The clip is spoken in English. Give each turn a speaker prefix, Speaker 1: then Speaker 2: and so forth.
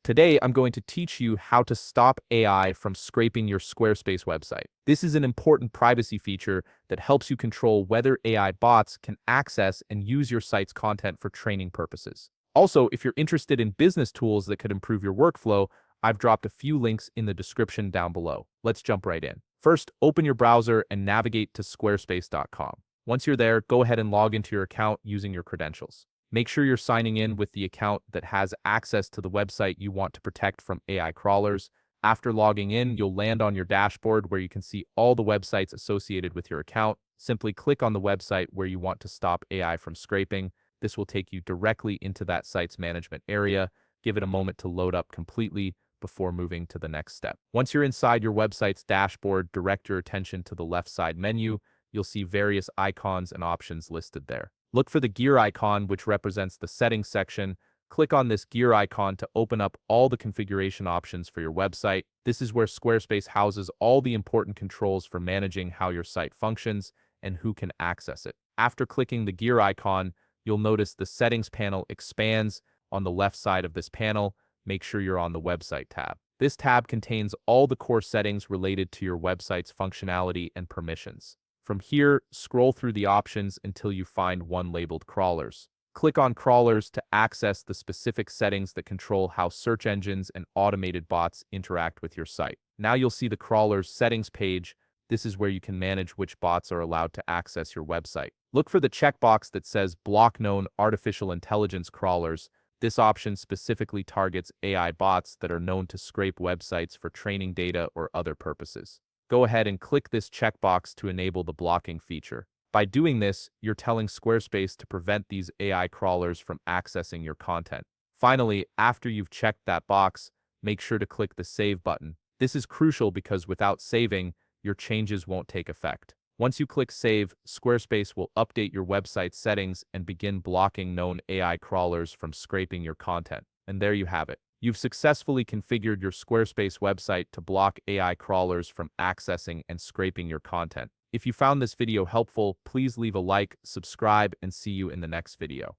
Speaker 1: Today, I'm going to teach you how to stop AI from scraping your Squarespace website. This is an important privacy feature that helps you control whether AI bots can access and use your site's content for training purposes. Also, if you're interested in business tools that could improve your workflow, I've dropped a few links in the description down below. Let's jump right in. First, open your browser and navigate to squarespace.com. Once you're there, go ahead and log into your account using your credentials. Make sure you're signing in with the account that has access to the website you want to protect from AI crawlers. After logging in, you'll land on your dashboard where you can see all the websites associated with your account. Simply click on the website where you want to stop AI from scraping. This will take you directly into that site's management area. Give it a moment to load up completely before moving to the next step. Once you're inside your website's dashboard, direct your attention to the left side menu. You'll see various icons and options listed there. Look for the gear icon, which represents the settings section. Click on this gear icon to open up all the configuration options for your website. This is where Squarespace houses all the important controls for managing how your site functions and who can access it. After clicking the gear icon, you'll notice the settings panel expands on the left side of this panel. Make sure you're on the website tab. This tab contains all the core settings related to your website's functionality and permissions. From here, scroll through the options until you find one labeled Crawlers. Click on Crawlers to access the specific settings that control how search engines and automated bots interact with your site. Now you'll see the Crawlers settings page. This is where you can manage which bots are allowed to access your website. Look for the checkbox that says Block Known Artificial Intelligence Crawlers. This option specifically targets AI bots that are known to scrape websites for training data or other purposes. Go ahead and click this checkbox to enable the blocking feature. By doing this, you're telling Squarespace to prevent these AI crawlers from accessing your content. Finally, after you've checked that box, make sure to click the Save button. This is crucial because without saving, your changes won't take effect. Once you click Save, Squarespace will update your website settings and begin blocking known AI crawlers from scraping your content. And there you have it. You've successfully configured your Squarespace website to block AI crawlers from accessing and scraping your content. If you found this video helpful, please leave a like, subscribe, and see you in the next video.